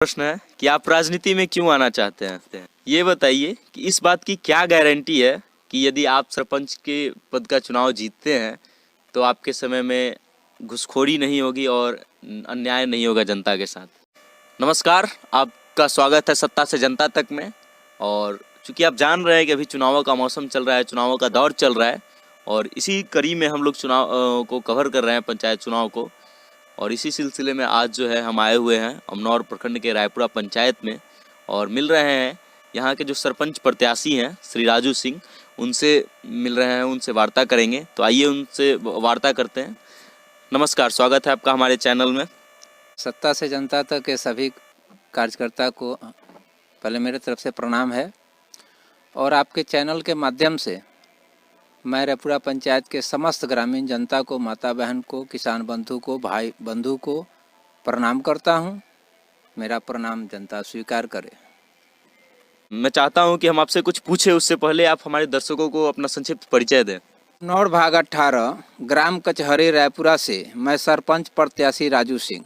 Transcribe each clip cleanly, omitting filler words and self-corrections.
प्रश्न है कि आप राजनीति में क्यों आना चाहते हैं। ये बताइए कि इस बात की क्या गारंटी है कि यदि आप सरपंच के पद का चुनाव जीतते हैं तो आपके समय में घुसखोरी नहीं होगी और अन्याय नहीं होगा जनता के साथ। नमस्कार, आपका स्वागत है सत्ता से जनता तक में। और चूंकि आप जान रहे हैं कि अभी चुनावों का मौसम चल रहा है, चुनावों का दौर चल रहा है और इसी कड़ी में हम लोग चुनाव को कवर कर रहे हैं, पंचायत चुनाव को। और इसी सिलसिले में आज जो है हम आए हुए हैं अमनौर प्रखंड के रायपुरा पंचायत में और मिल रहे हैं यहाँ के जो सरपंच प्रत्याशी हैं श्री राजू सिंह, उनसे मिल रहे हैं, उनसे वार्ता करेंगे। तो आइए उनसे वार्ता करते हैं। नमस्कार, स्वागत है आपका हमारे चैनल में। सत्ता से जनता तक के सभी कार्यकर्ता को पहले मेरे तरफ से प्रणाम है और आपके चैनल के माध्यम से मैं रायपुरा पंचायत के समस्त ग्रामीण जनता को, माता बहन को, किसान बंधु को, भाई बंधु को प्रणाम करता हूं। मेरा प्रणाम जनता स्वीकार करे। मैं चाहता हूं कि हम आपसे कुछ पूछे, उससे पहले आप हमारे दर्शकों को अपना संक्षिप्त परिचय दें। नौर भाग 18 ग्राम कचहरी रायपुरा से मैं सरपंच प्रत्याशी राजू सिंह।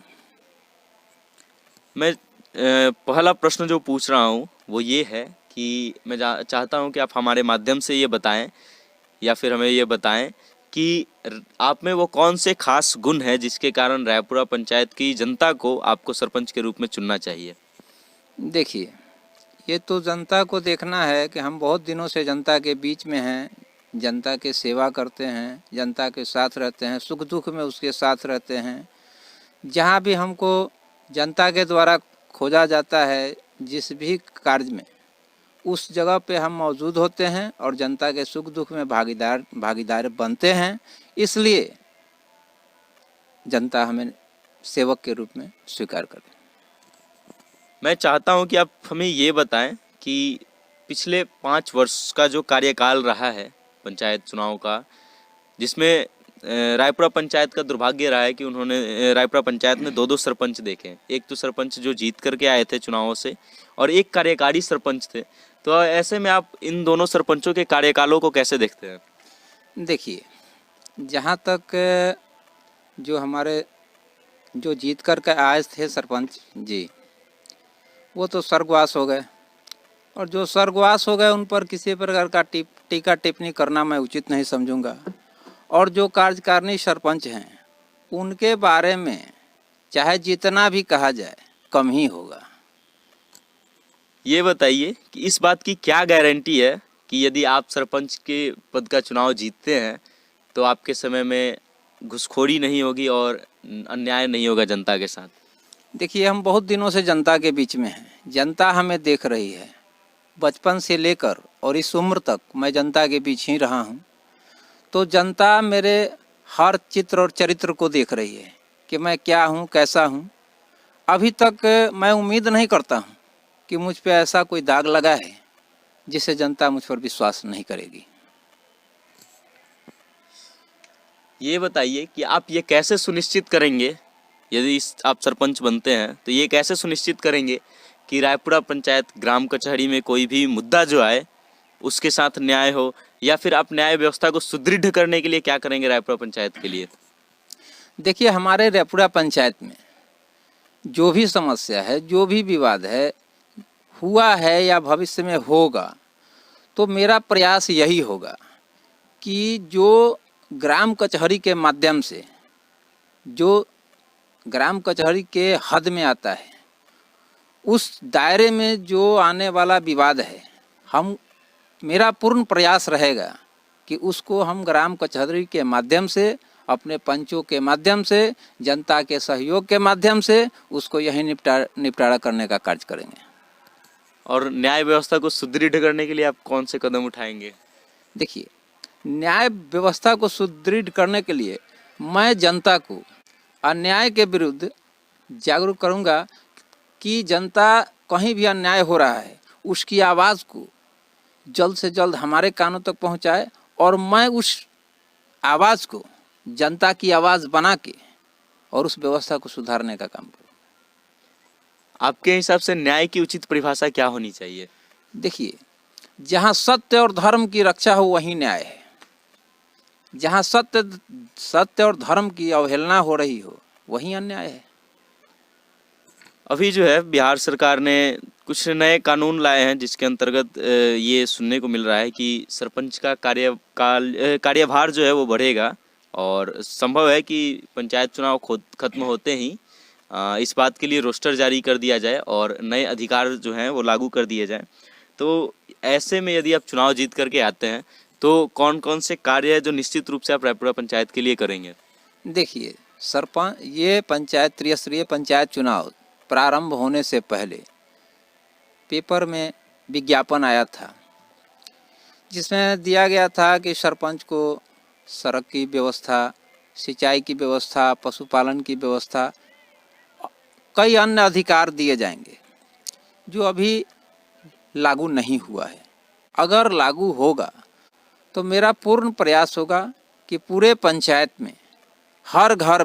मैं पहला प्रश्न जो पूछ रहा हूं वो ये है कि मैं चाहता हूं कि आप हमारे माध्यम से ये बताएं या फिर हमें ये बताएं कि आप में वो कौन से खास गुण है जिसके कारण रायपुरा पंचायत की जनता को आपको सरपंच के रूप में चुनना चाहिए। देखिए, ये तो जनता को देखना है कि हम बहुत दिनों से जनता के बीच में हैं, जनता के सेवा करते हैं, जनता के साथ रहते हैं, सुख दुख में उसके साथ रहते हैं। जहाँ भी हमको जनता के द्वारा खोजा जाता है, जिस भी कार्य में, उस जगह पे हम मौजूद होते हैं और जनता के सुख दुख में भागीदार बनते हैं। इसलिए जनता हमें सेवक के रूप में स्वीकार करे। मैं चाहता हूं कि आप हमें ये बताएं कि पिछले 5 वर्ष का जो कार्यकाल रहा है पंचायत चुनाव का, जिसमें रायपुरा पंचायत का दुर्भाग्य रहा है कि उन्होंने रायपुरा पंचायत में 2 सरपंच देखे। एक तो सरपंच जो जीत करके आए थे चुनावों से और एक कार्यकारी सरपंच थे। तो ऐसे में आप इन दोनों सरपंचों के कार्यकालों को कैसे देखते हैं? देखिए, जहाँ तक जो हमारे जो जीत करके आए थे सरपंच जी, वो तो स्वर्गवास हो गए और जो स्वर्गवास हो गए उन पर किसी प्रकार का टीका टिप्पणी करना मैं उचित नहीं समझूंगा। और जो कार्यकारिणी सरपंच हैं उनके बारे में चाहे जितना भी कहा जाए कम ही होगा। ये बताइए कि इस बात की क्या गारंटी है कि यदि आप सरपंच के पद का चुनाव जीतते हैं तो आपके समय में घुसखोरी नहीं होगी और अन्याय नहीं होगा जनता के साथ। देखिए, हम बहुत दिनों से जनता के बीच में हैं, जनता हमें देख रही है। बचपन से लेकर और इस उम्र तक मैं जनता के बीच ही रहा हूँ। तो जनता मेरे हर चित्र और चरित्र को देख रही है कि मैं क्या हूँ, कैसा हूँ। अभी तक मैं उम्मीद नहीं करता हूँ कि मुझ पे ऐसा कोई दाग लगा है जिससे जनता मुझ पर विश्वास नहीं करेगी। ये बताइए कि आप ये कैसे सुनिश्चित करेंगे, यदि आप सरपंच बनते हैं तो ये कैसे सुनिश्चित करेंगे कि रायपुरा पंचायत ग्राम कचहरी में कोई भी मुद्दा जो आए उसके साथ न्याय हो, या फिर आप न्याय व्यवस्था को सुदृढ़ करने के लिए क्या करेंगे रायपुरा पंचायत के लिए? देखिए, हमारे रायपुरा पंचायत में जो भी समस्या है, जो भी विवाद है, हुआ है या भविष्य में होगा, तो मेरा प्रयास यही होगा कि जो ग्राम कचहरी के माध्यम से, जो ग्राम कचहरी के हद में आता है, उस दायरे में जो आने वाला विवाद है, मेरा पूर्ण प्रयास रहेगा कि उसको हम ग्राम कचहरी के माध्यम से, अपने पंचों के माध्यम से, जनता के सहयोग के माध्यम से उसको यही निपटारा करने का कार्य करेंगे। और न्याय व्यवस्था को सुदृढ़ करने के लिए आप कौन से कदम उठाएंगे? देखिए, न्याय व्यवस्था को सुदृढ़ करने के लिए मैं जनता को अन्याय के विरुद्ध जागरूक करूंगा कि जनता कहीं भी अन्याय हो रहा है उसकी आवाज़ को जल्द से जल्द हमारे कानों तक पहुंचाए और मैं उस आवाज़ को जनता की आवाज़ बना के और उस व्यवस्था को सुधारने का काम करूं। आपके हिसाब से न्याय की उचित परिभाषा क्या होनी चाहिए? देखिए, जहां सत्य और धर्म की रक्षा हो वहीं न्याय है। जहां सत्य और धर्म की अवहेलना हो रही हो वहीं अन्याय है। अभी जो है बिहार सरकार ने कुछ नए कानून लाए हैं जिसके अंतर्गत ये सुनने को मिल रहा है कि सरपंच का कार्यभार जो है वो बढ़ेगा और संभव है कि पंचायत चुनाव खत्म होते ही इस बात के लिए रोस्टर जारी कर दिया जाए और नए अधिकार जो हैं वो लागू कर दिए जाएं। तो ऐसे में यदि आप चुनाव जीत करके आते हैं तो कौन कौन से कार्य है जो निश्चित रूप से आप रायपुरा पंचायत के लिए करेंगे? देखिए, ये पंचायत त्रिस्तरीय पंचायत चुनाव प्रारंभ होने से पहले पेपर में विज्ञापन आया था जिसमें दिया गया था कि सरपंच को सड़क की व्यवस्था, सिंचाई की व्यवस्था, पशुपालन की व्यवस्था, कई अन्य अधिकार दिए जाएंगे जो अभी लागू नहीं हुआ है। अगर लागू होगा तो मेरा पूर्ण प्रयास होगा कि पूरे पंचायत में हर घर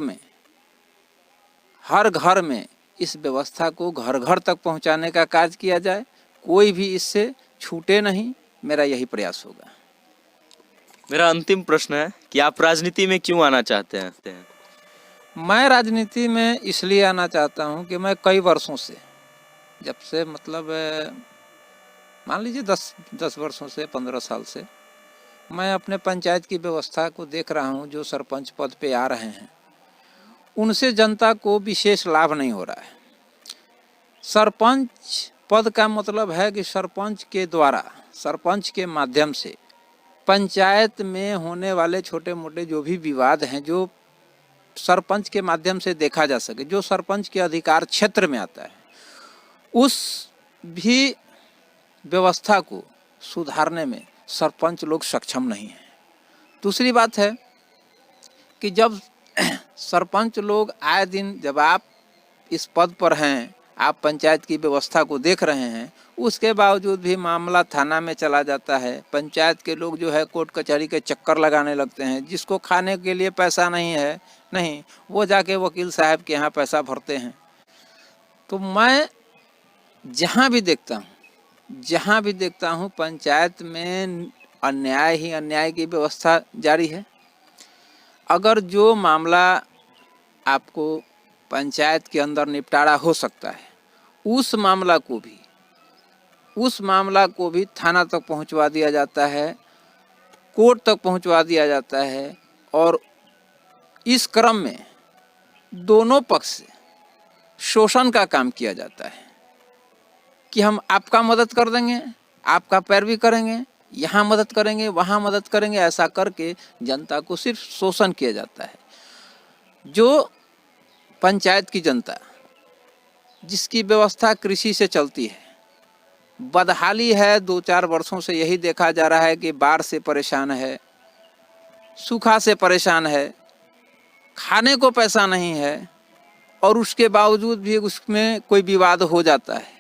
में इस व्यवस्था को घर घर तक पहुंचाने का कार्य किया जाए, कोई भी इससे छूटे नहीं। मेरा यही प्रयास होगा। मेरा अंतिम प्रश्न है कि आप राजनीति में क्यों आना चाहते हैं? मैं राजनीति में इसलिए आना चाहता हूं कि मैं कई वर्षों से, जब से मतलब मान लीजिए 10 वर्षों से, 15 साल से मैं अपने पंचायत की व्यवस्था को देख रहा हूं। जो सरपंच पद पे आ रहे हैं उनसे जनता को विशेष लाभ नहीं हो रहा है। सरपंच पद का मतलब है कि सरपंच के द्वारा, सरपंच के माध्यम से पंचायत में होने वाले छोटे मोटे जो भी विवाद हैं, जो सरपंच के माध्यम से देखा जा सके, जो सरपंच के अधिकार क्षेत्र में आता है, उस भी व्यवस्था को सुधारने में सरपंच लोग सक्षम नहीं हैं। दूसरी बात है कि जब सरपंच लोग आए दिन, जब आप इस पद पर हैं, आप पंचायत की व्यवस्था को देख रहे हैं, उसके बावजूद भी मामला थाना में चला जाता है। पंचायत के लोग जो है कोर्ट कचहरी के चक्कर लगाने लगते हैं। जिसको खाने के लिए पैसा नहीं वो जाके वकील साहब के यहाँ पैसा भरते हैं। तो मैं जहाँ भी देखता हूँ पंचायत में अन्याय ही अन्याय की व्यवस्था जारी है। अगर जो मामला आपको पंचायत के अंदर निपटारा हो सकता है, उस मामला को भी थाना तक पहुंचवा दिया जाता है, कोर्ट तक पहुंचवा दिया जाता है। और इस क्रम में दोनों पक्ष से शोषण का काम किया जाता है कि हम आपका मदद कर देंगे, आपका पैरवी करेंगे, यहाँ मदद करेंगे, वहाँ मदद करेंगे। ऐसा करके जनता को सिर्फ शोषण किया जाता है। जो पंचायत की जनता, जिसकी व्यवस्था कृषि से चलती है, बदहाली है। 2-4 वर्षों से यही देखा जा रहा है कि बाढ़ से परेशान है, सूखा से परेशान है, खाने को पैसा नहीं है, और उसके बावजूद भी उसमें कोई विवाद हो जाता है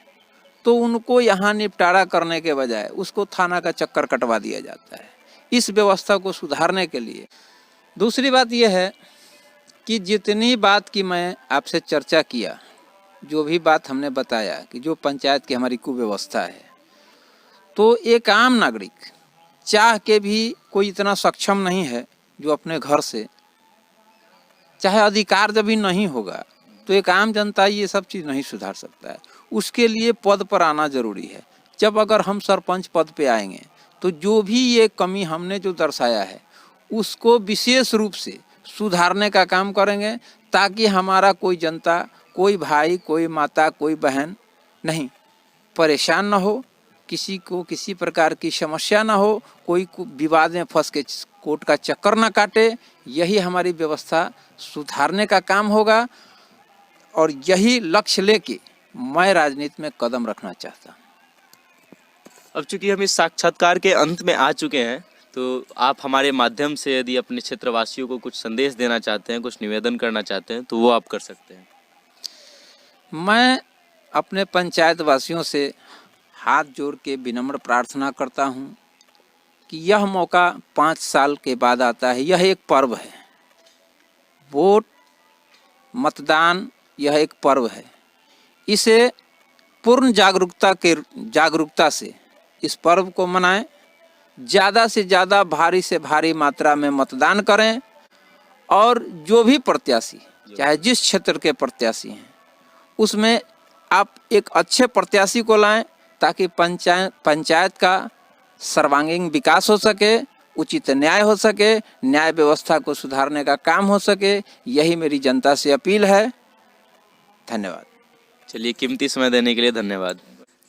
तो उनको यहाँ निपटारा करने के बजाय उसको थाना का चक्कर कटवा दिया जाता है। इस व्यवस्था को सुधारने के लिए दूसरी बात यह है कि जितनी बात की मैं आपसे चर्चा किया, जो भी बात हमने बताया कि जो पंचायत की हमारी कुव्यवस्था है, तो एक आम नागरिक चाह के भी कोई इतना सक्षम नहीं है जो अपने घर से, चाहे अधिकार जब भी नहीं होगा तो एक आम जनता ये सब चीज़ नहीं सुधार सकता है। उसके लिए पद पर आना जरूरी है। जब अगर हम सरपंच पद पे आएंगे तो जो भी ये कमी हमने जो दर्शाया है उसको विशेष रूप से सुधारने का काम करेंगे, ताकि हमारा कोई जनता, कोई भाई, कोई माता, कोई बहन नहीं परेशान ना हो, किसी को किसी प्रकार की समस्या ना हो, कोई विवाद में फंस के कोर्ट का चक्कर ना काटे। यही हमारी व्यवस्था सुधारने का काम होगा और यही लक्ष्य लेके मैं राजनीति में कदम रखना चाहता हूँ। अब चूंकि हम इस साक्षात्कार के अंत में आ चुके हैं, तो आप हमारे माध्यम से यदि अपने क्षेत्रवासियों को कुछ संदेश देना चाहते हैं, कुछ निवेदन करना चाहते हैं, तो वो आप कर सकते हैं। मैं अपने पंचायत वासियों से हाथ जोड़ के विनम्र प्रार्थना करता हूँ कि यह मौका 5 साल के बाद आता है। यह एक पर्व है, वोट, मतदान, यह एक पर्व है। इसे पूर्ण जागरूकता से इस पर्व को मनाएं। ज़्यादा से ज़्यादा, भारी से भारी मात्रा में मतदान करें और जो भी प्रत्याशी, चाहे जिस क्षेत्र के प्रत्याशी हैं, उसमें आप एक अच्छे प्रत्याशी को लाएं ताकि पंचायत का सर्वांगीण विकास हो सके, उचित न्याय हो सके, न्याय व्यवस्था को सुधारने का काम हो सके। यही मेरी जनता से अपील है। धन्यवाद। चलिए, कीमती समय देने के लिए धन्यवाद।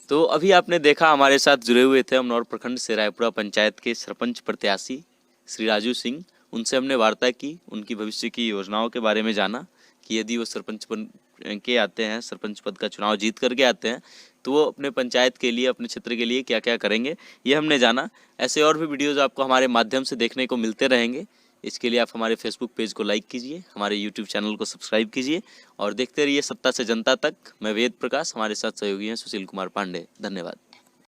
तो अभी आपने देखा, हमारे साथ जुड़े हुए थे अमनौर प्रखंड से रायपुरा पंचायत के सरपंच प्रत्याशी श्री राजू सिंह। उनसे हमने वार्ता की, उनकी भविष्य की योजनाओं के बारे में जाना कि यदि वो सरपंच बन के आते हैं, सरपंच पद का चुनाव जीत करके आते हैं, तो वो अपने पंचायत के लिए, अपने क्षेत्र के लिए क्या क्या करेंगे, ये हमने जाना। ऐसे और भी वीडियोज़ आपको हमारे माध्यम से देखने को मिलते रहेंगे। इसके लिए आप हमारे फेसबुक पेज को लाइक कीजिए, हमारे यूट्यूब चैनल को सब्सक्राइब कीजिए और देखते रहिए सत्ता से जनता तक। मैं वेद प्रकाश, हमारे साथ सहयोगी हैं सुशील कुमार पांडे। धन्यवाद।